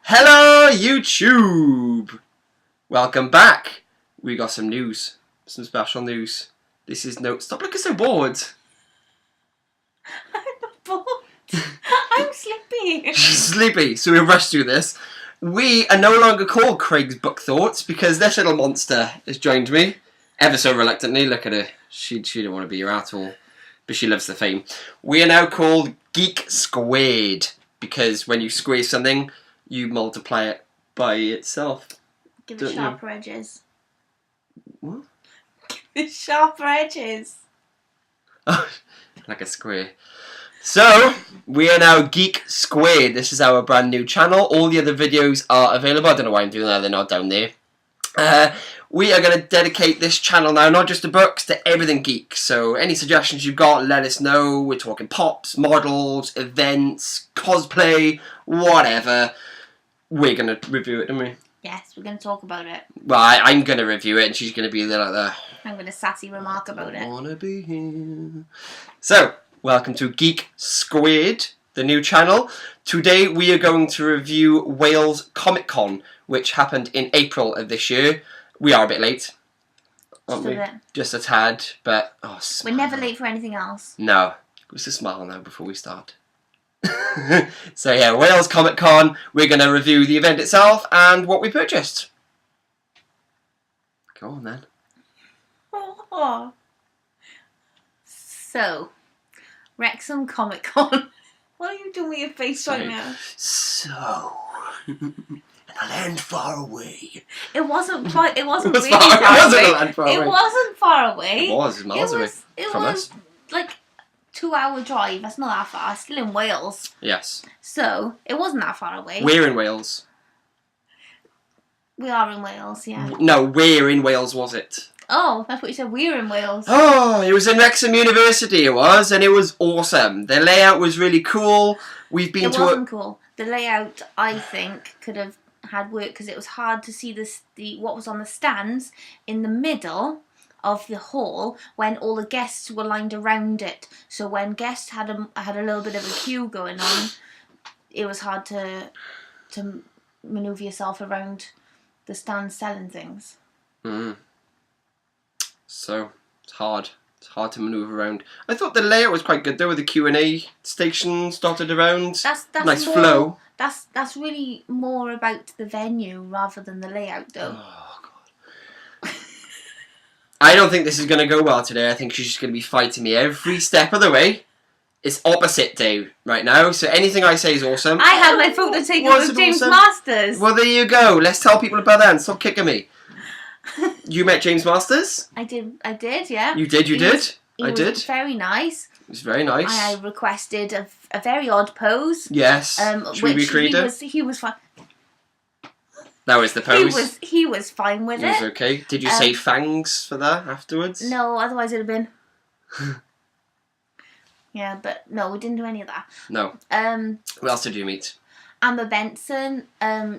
Hello, YouTube! Welcome back. We got some news. Some special news. This is no... Stop looking so bored. I'm not bored. I'm sleepy. She's sleepy, so we'll rush through this. We are no longer called Craig's Book Thoughts because this little monster has joined me. Ever so reluctantly. Look at her. She didn't want to be here at all. But she loves the fame. We are now called Geek Squared because when you square something, you multiply it by itself. Give it sharper edges. What? Give it sharper edges. Oh, like a square. So, we are now Geek Squared. This is our brand new channel. All the other videos are available. I don't know why I'm doing that. They're not down there. We are going to dedicate this channel now, not just to books, to everything geek. So, any suggestions you've got, let us know. We're talking pops, models, events, cosplay, whatever. We're going to review it, aren't we? Yes, we're going to talk about it. Well, I'm going to review it, and she's going to be there like that. I'm going to sassy remark about it. I wanna be here. So, welcome to Geek Squared, the new channel. Today we are going to review Wales Comic Con, which happened in April of this year. We are a bit late, aren't we? Just a tad, but oh, we're never late for anything else. No, just a smile now before we start. So yeah, Wales Comic Con. We're going to review the event itself and what we purchased. Go on then. Oh. So, Wrexham Comic Con. What are you doing with your face right now? So, in a land far away. It wasn't quite. It wasn't It was really far, far it wasn't away. a land far away. It wasn't far away. It was miles away from us. Like 2-hour drive. That's not that far. Still in Wales. Yes. So it wasn't that far away. We're in Wales. We are in Wales. Yeah. No, where in Wales was it? Oh, that's what you said. We're in Wales. Oh, it was in Wrexham University. It was, and it was awesome. The layout was really cool. We've been it to. Wasn't cool. The layout, I think, could have had work because it was hard to see the what was on the stands in the middle of the hall when all the guests were lined around it. So when guests had a little bit of a queue going on, it was hard to maneuver yourself around the stands selling things. So it's hard. It's hard to manoeuvre around. I thought the layout was quite good though, with the Q&A stations dotted around. That's nice more, flow. That's really more about the venue rather than the layout, though. Oh god. I don't think this is going to go well today. I think she's just going to be fighting me every step of the way. It's opposite day right now, so anything I say is awesome. I had my photo taken Was with it James awesome? Masters. Well, there you go. Let's tell people about that and stop kicking me. You met James Masters? I did, yeah. You did, He I did. Was very nice. It was very nice. I requested a very odd pose. Yes. Should we recreate it? He was fine. That was the pose. He was fine with it. It was okay. Did you say thanks for that afterwards? No, otherwise it'd have been. Yeah, but no, we didn't do any of that. No. What else did you meet? Amber Benson.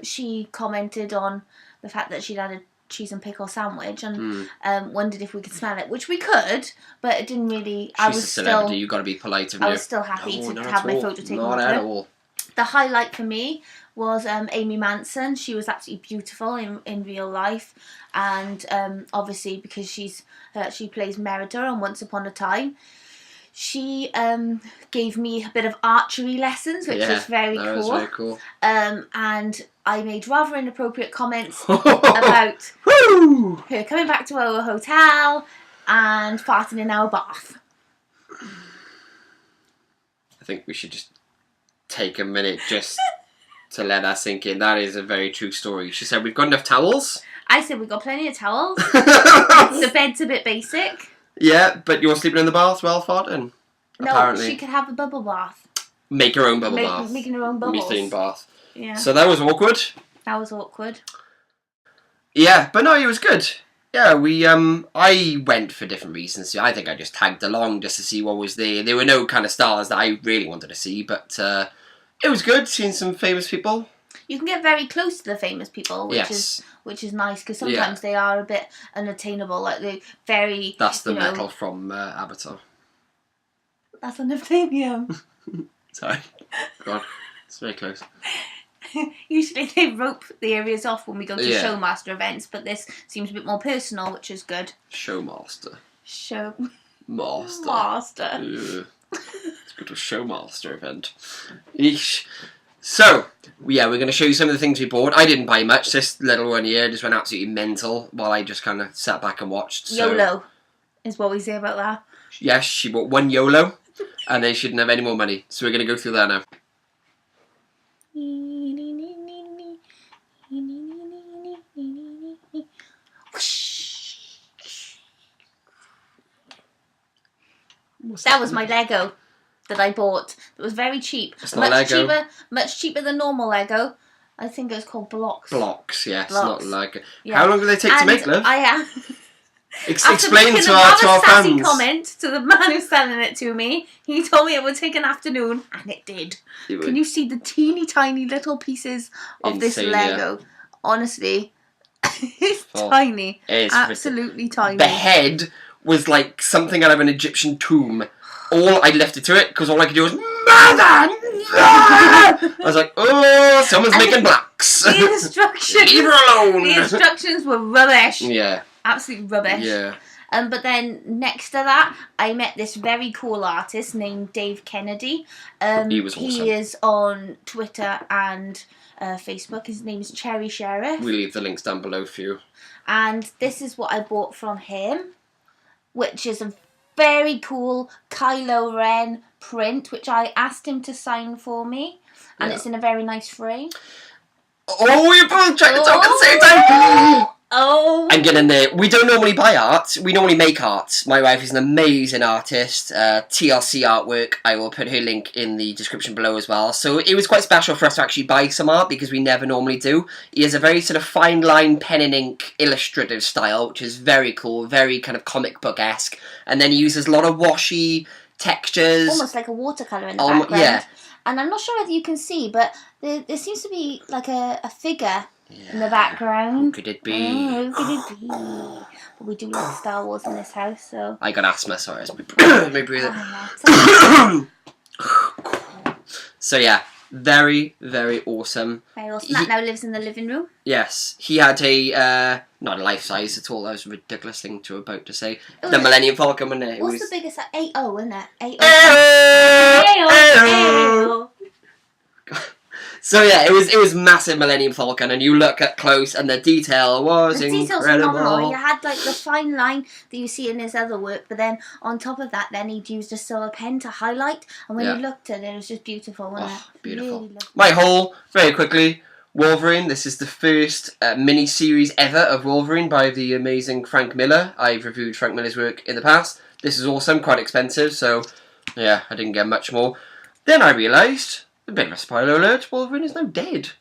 She commented on the fact that she'd had a cheese and pickle sandwich and wondered if we could smell it, which we could, but it didn't really. She's a celebrity. You've got to be polite, haven't you? I was still happy to have my photo taken. Not at all. The highlight for me was Amy Manson. She was absolutely beautiful in real life, and obviously because she plays Merida on Once Upon a Time. She gave me a bit of archery lessons, which was very cool. Was very cool. And I made rather inappropriate comments about her coming back to our hotel and farting in our bath. I think we should just take a minute just to let that sink in. That is a very true story. She said, we've got enough towels. I said, we've got plenty of towels. The bed's a bit basic. Yeah, but you're sleeping in the bath while farting? No, apparently. She could have a bubble bath. Make her own bubble bath. Making her own bubbles. Methane bath. Yeah. So that was awkward. That was awkward. Yeah, but no, it was good. Yeah, I went for different reasons. I think I just tagged along just to see what was there. There were no kind of stars that I really wanted to see, but it was good seeing some famous people. You can get very close to the famous people, which is nice because sometimes they are a bit unattainable. Like they're very. That's the metal from Avatar. That's unobtainium. Sorry, God, it's very close. Usually they rope the areas off when we go to Yeah. Showmaster events, but this seems a bit more personal, which is good. Showmaster. Showmaster. Master. Yeah. Let's go to a Showmaster event. Eesh. So, yeah, we're going to show you some of the things we bought. I didn't buy much. This little one here just went absolutely mental while I just kind of sat back and watched. So, YOLO is what we say about that. yes, she bought one YOLO, and then she didn't have any more money. So we're going to go through that now. That was my Lego that I bought. It was very cheap. It's not Lego. Much cheaper than normal Lego. I think it was called Blocks. Blocks, yes, Blocks. not Lego. Yeah. How long do they take to make, love? Explain to our sassy fans. comment to the man who's selling it to me. He told me it would take an afternoon, and it did. Can you see the teeny tiny little pieces of this Lego? Yeah. Honestly, it's tiny. It's absolutely tiny. The head was like something out of an Egyptian tomb. I left it to it because all I could do was Mother! I was like, oh, someone's making blocks. The instructions. Leave her alone. The instructions were rubbish. Yeah. Absolute rubbish. Yeah. But then next to that, I met this very cool artist named Dave Kennedy. He was awesome. He is on Twitter and Facebook. His name is Cherry Sheriff. We'll leave the links down below for you. And this is what I bought from him, which is a very cool Kylo Ren print, which I asked him to sign for me. And it's in a very nice frame. Oh, you're both trying to talk at the same time! Oh! I'm getting there. We don't normally buy art. We normally make art. My wife is an amazing artist. TLC artwork. I will put her link in the description below as well. So it was quite special for us to actually buy some art because we never normally do. He has a very sort of fine line pen and ink illustrative style, which is very cool, very kind of comic book-esque. And then he uses a lot of washy textures. Almost like a watercolour in the background. Yeah. And I'm not sure whether you can see, but there seems to be like a figure in the background. Who could it be? Oh, who could it be? But we do like Star Wars in this house, so... I got asthma, sorry. Let me breathe it. So yeah, very, very awesome. Very awesome. That now lives in the living room. Yes. He had a, not a life-size at all, that was a ridiculous thing to about to say. The Millennium Falcon, wasn't it? What's the biggest? 8.0, isn't it? 8.0. 8.0. So yeah, it was massive Millennium Falcon, and you look at close, and the detail was incredible. The details were phenomenal. He had like the fine line that you see in his other work, but then on top of that, then he'd used a silver pen to highlight, and when you looked at it, it was just beautiful, wasn't it? Beautiful. Really My haul, very quickly, Wolverine. This is the first mini-series ever of Wolverine by the amazing Frank Miller. I've reviewed Frank Miller's work in the past. This is awesome, quite expensive, so yeah, I didn't get much more. Then I realised... a bit of a spoiler alert, Wolverine is now dead.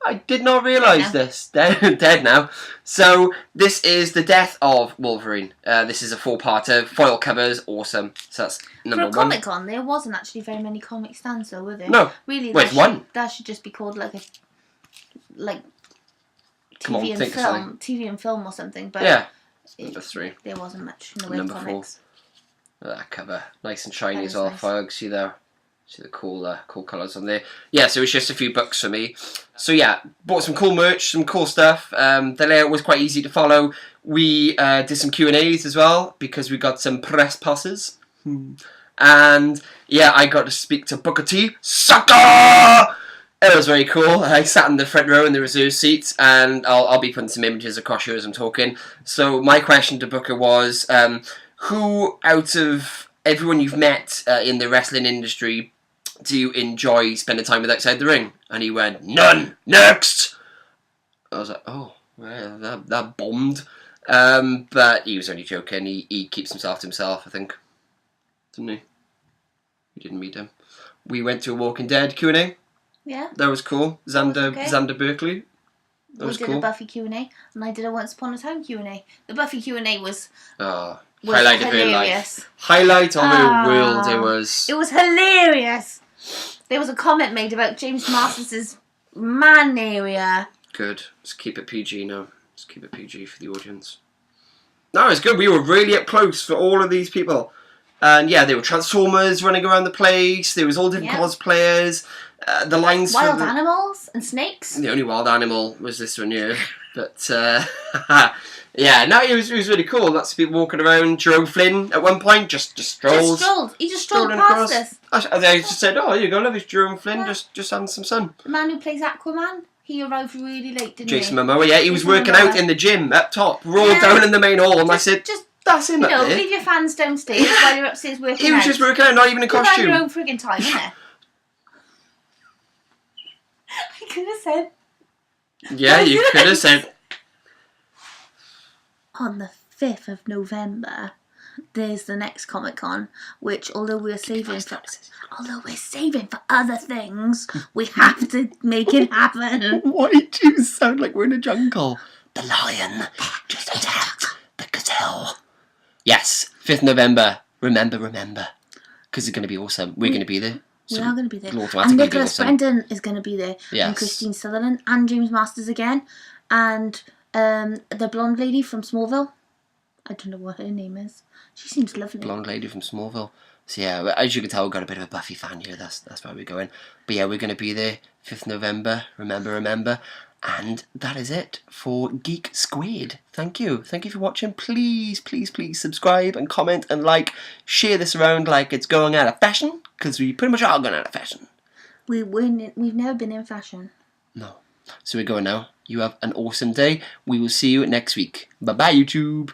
I did not realise this. Dead now. So, this is the death of Wolverine. This is a 4-parter. Foil covers, awesome. So that's number one. For a Comic-Con, there wasn't actually very many comic stands though, were there? No. Really, that should just be called like TV and film. TV and film or something. But yeah. Number 3. There wasn't much in the way of comics. 4. That cover. Nice and shiny as well. Nice. Folks. See there. See the cool colours on there. Yeah, so it's just a few bucks for me. So yeah, bought some cool merch, some cool stuff. The layout was quite easy to follow. We did some Q&As as well, because we got some press passes. And yeah, I got to speak to Booker T. Sucker! It was very cool. I sat in the front row in the reserve seats, and I'll be putting some images across here as I'm talking. So my question to Booker was, who out of everyone you've met in the wrestling industry do you enjoy spending time with outside the ring? And he went, none! Next! I was like, oh, well, that bombed. But he was only joking. He keeps himself to himself, I think. Didn't he? We didn't meet him. We went to a Walking Dead Q&A. Yeah. That was cool. Xander Berkeley. That was cool. We did a Buffy Q&A, and I did a Once Upon a Time Q&A. The Buffy Q&A was highlight of her hilarious. life. Highlight of her world, it was. It was hilarious. There was a comment made about James Masters' man area. Good. Let's keep it PG now. Let's keep it PG for the audience. No, it's good. We were really up close for all of these people. And yeah, there were Transformers running around the place. There was all different cosplayers. The lines Wild for animals and snakes. the only wild animal was this one here. But, yeah, no, it was really cool. Lots of people walking around. Jerome Flynn, at one point, just strolls. Just strolled. He just strolled strolling past across. us. I just said, oh, here you go, love, it's Jerome Flynn, Yeah. just having some sun. The man who plays Aquaman, he arrived really late, didn't Jason he? Momoa, yeah, he was Jason working Momoa. out in the gym up top. We're all Yeah. down in the main hall, and I Just- said, just that's him you up know, there. leave your fans downstairs while you're upstairs working He was out. just working out, not even in You've had your costume. own frigging time, innit? I could have said. Yeah, you could have said. On the 5th of November, there's the next Comic Con, which although we're saving for other things, we have to make it happen. Why do you sound like we're in a jungle? The lion just attacked the gazelle. Yes, 5th November. Remember. Because it's going to be awesome. We're going to be there. We are going to be there. it'll And automatically be Nicholas awesome. Brendan is going to be there. Yes. And Christine Sutherland. And James Masters again. And the blonde lady from Smallville. I don't know what her name is. She seems lovely. Blonde lady from Smallville. So yeah, as you can tell, we've got a bit of a Buffy fan here. That's why we're going. But yeah, we're going to be there 5th November. Remember. And that is it for Geek Squared. Thank you for watching. Please subscribe and comment and like. Share this around like it's going out of fashion, because we pretty much are going out of fashion. We've never been in fashion. No. So we're going now. You have an awesome day. We will see you next week. Bye bye, YouTube.